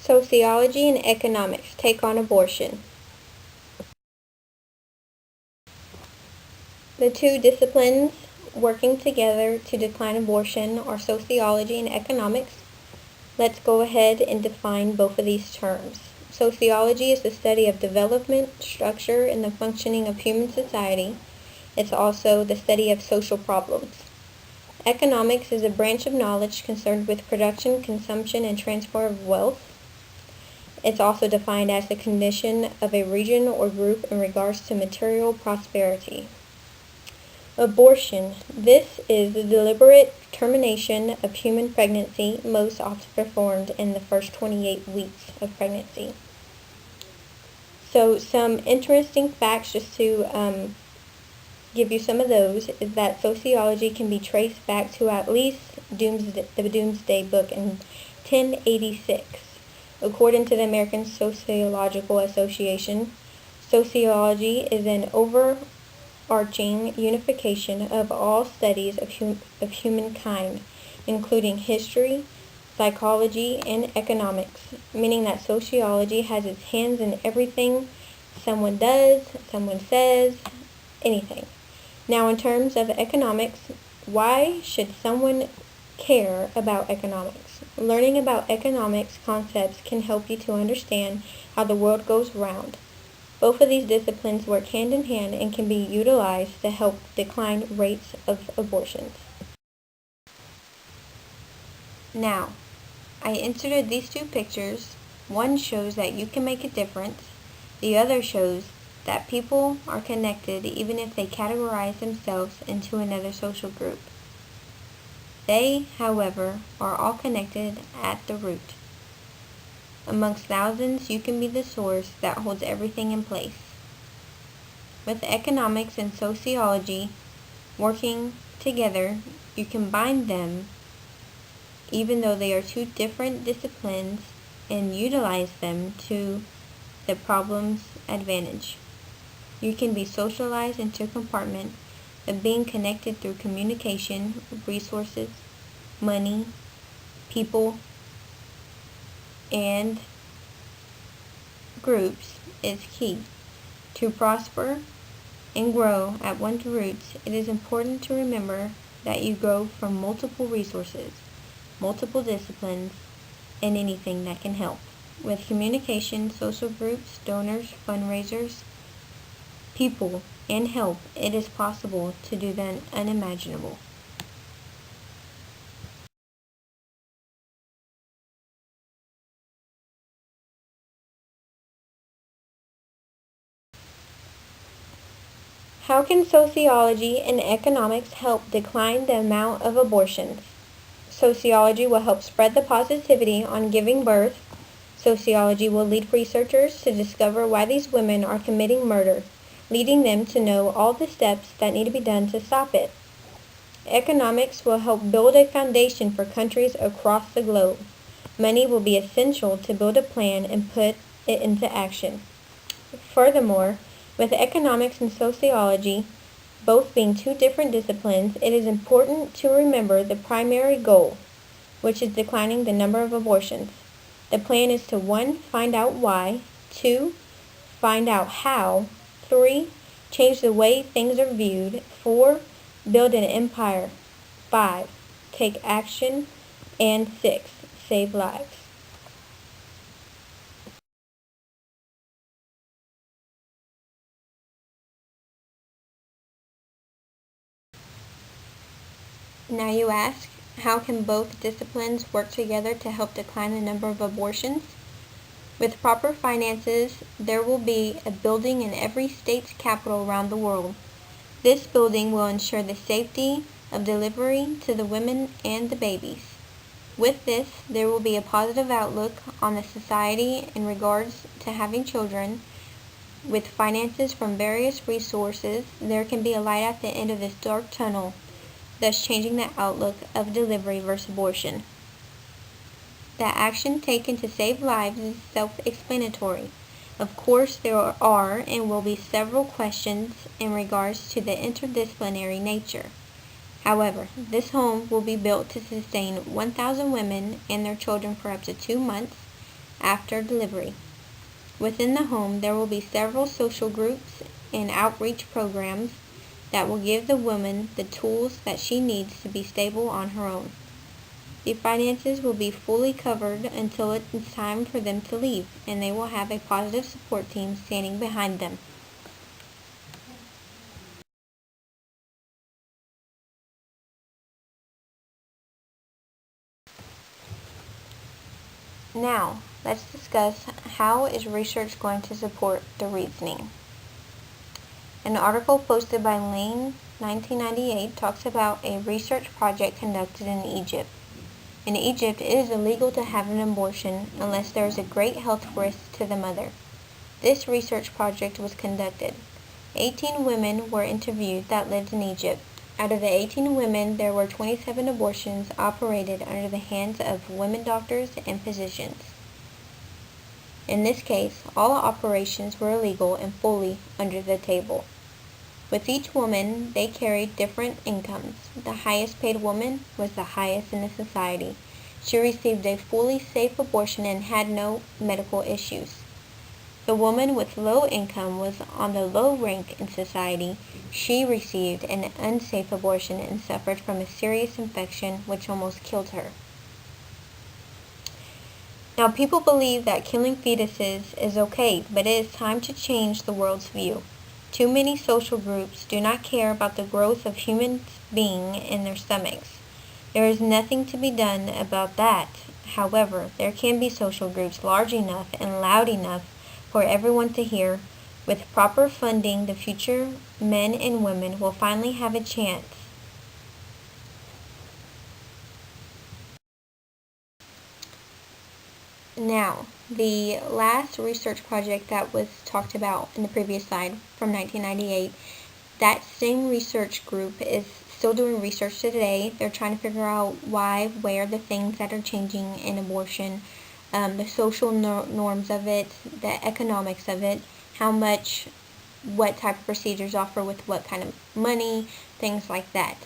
Sociology and Economics take on abortion. The two disciplines working together to decline abortion are sociology and economics. Let's go ahead and define both of these terms. Sociology is the study of development, structure, and the functioning of human society. It's also the study of social problems. Economics is a branch of knowledge concerned with production, consumption, and transfer of wealth. It's also defined as the condition of a region or group in regards to material prosperity. Abortion. This is the deliberate termination of human pregnancy, most often performed in the first 28 weeks of pregnancy. So some interesting facts just to give you some of those is that sociology can be traced back to at least the Doomsday Book in 1086. According to the American Sociological Association, sociology is an overarching unification of all studies of humankind, including history, psychology, and economics, meaning that sociology has its hands in everything someone does, someone says, anything. Now, in terms of economics, why should someone care about economics? Learning about economics concepts can help you to understand how the world goes round. Both of these disciplines work hand in hand and can be utilized to help decline rates of abortions. Now, I inserted these two pictures. One shows that you can make a difference. The other shows that people are connected even if they categorize themselves into another social group. They, however, are all connected at the root. Amongst thousands, you can be the source that holds everything in place. With economics and sociology working together, you combine them even though they are two different disciplines and utilize them to the problem's advantage. You can be socialized into a compartment of being connected through communication, resources, money, people, and groups is key. To prosper and grow at one's roots, it is important to remember that you grow from multiple resources, multiple disciplines, and anything that can help. With communication, social groups, donors, fundraisers, people, and help, it is possible to do the unimaginable. How can sociology and economics help decline the amount of abortions? Sociology will help spread the positivity on giving birth. Sociology will lead researchers to discover why these women are committing murder, leading them to know all the steps that need to be done to stop it. Economics will help build a foundation for countries across the globe. Money will be essential to build a plan and put it into action. Furthermore, with economics and sociology both being two different disciplines, it is important to remember the primary goal, which is declining the number of abortions. The plan is to 1. Find out why, 2. Find out how, 3. Change the way things are viewed, 4. Build an empire, 5. Take action, and 6. Save lives. Now you ask, how can both disciplines work together to help decline the number of abortions? With proper finances, there will be a building in every state's capital around the world. This building will ensure the safety of delivery to the women and the babies. With this, there will be a positive outlook on the society in regards to having children. With finances from various resources, there can be a light at the end of this dark tunnel, thus changing the outlook of delivery versus abortion. The action taken to save lives is self-explanatory. Of course, there are and will be several questions in regards to the interdisciplinary nature. However, this home will be built to sustain 1,000 women and their children for up to 2 months. after delivery. Within the home, there will be several social groups and outreach programs that will give the woman the tools that she needs to be stable on her own. The finances will be fully covered until it is time for them to leave, and they will have a positive support team standing behind them. Now, let's discuss how is research going to support the reasoning. An article posted by Lane 1998 talks about a research project conducted in Egypt. In Egypt, it is illegal to have an abortion unless there is a great health risk to the mother. This research project was conducted. 18 women were interviewed that lived in Egypt. Out of the 18 women, there were 27 abortions operated under the hands of women doctors and physicians. In this case, all operations were illegal and fully under the table. With each woman, they carried different incomes. The highest paid woman was the highest in the society. She received a fully safe abortion and had no medical issues. The woman with low income was on the low rank in society. She received an unsafe abortion and suffered from a serious infection which almost killed her. Now, people believe that killing fetuses is okay, but it is time to change the world's view. Too many social groups do not care about the growth of human beings in their stomachs. There is nothing to be done about that. However, there can be social groups large enough and loud enough for everyone to hear. With proper funding, the future men and women will finally have a chance. Now, the last research project that was talked about in the previous slide from 1998, that same research group is still doing research today. They're trying to figure out why, where, the things that are changing in abortion, the social norms of it, the economics of it, how much, what type of procedures offer with what kind of money, things like that.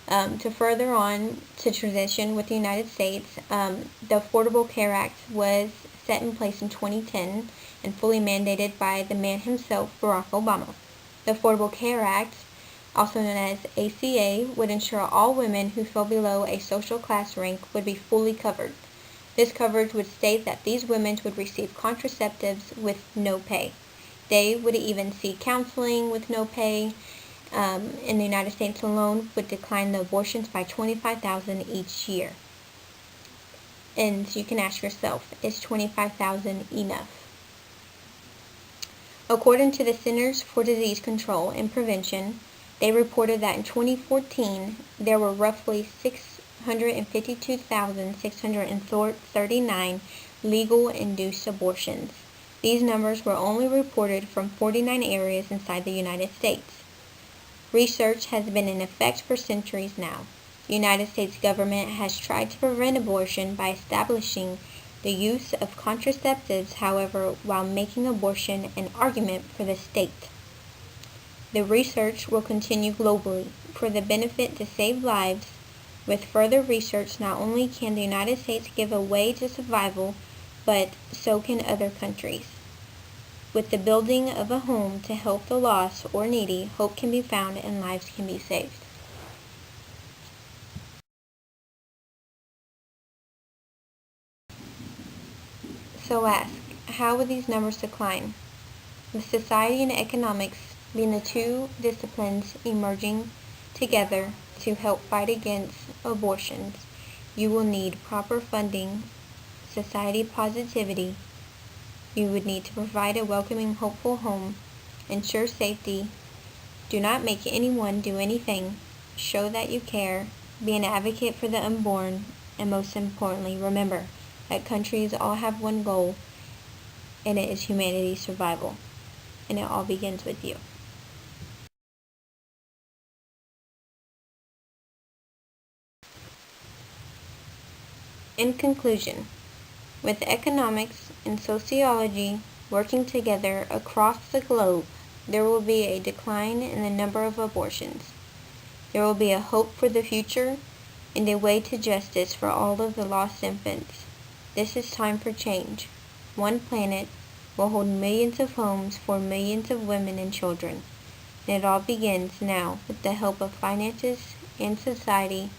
To further on to transition with the United States, the Affordable Care Act was set in place in 2010 and fully mandated by the man himself, Barack Obama. The Affordable Care Act, also known as ACA, would ensure all women who fell below a social class rank would be fully covered. This coverage would state that these women would receive contraceptives with no pay. They would even see counseling with no pay. In the United States alone, would decline the abortions by 25,000 each year. And you can ask yourself, is 25,000 enough? According to the Centers for Disease Control and Prevention, they reported that in 2014, there were roughly 652,639 legal induced abortions. These numbers were only reported from 49 areas inside the United States. Research has been in effect for centuries now. The United States government has tried to prevent abortion by establishing the use of contraceptives, however, while making abortion an argument for the state. The research will continue globally for the benefit to save lives. With further research, not only can the United States give a way to survival, but so can other countries. With the building of a home to help the lost or needy, hope can be found and lives can be saved. So ask, how will these numbers decline? With society and economics being the two disciplines emerging together to help fight against abortions, you will need proper funding, society positivity. You would need to provide a welcoming, hopeful home, ensure safety, do not make anyone do anything, show that you care, be an advocate for the unborn, and most importantly, remember that countries all have one goal, and it is humanity's survival. And it all begins with you. In conclusion, with economics and sociology working together across the globe, there will be a decline in the number of abortions. There will be a hope for the future and a way to justice for all of the lost infants. This is time for change. one planet, will hold millions of homes for millions of women and children. And it all begins now with the help of finances and society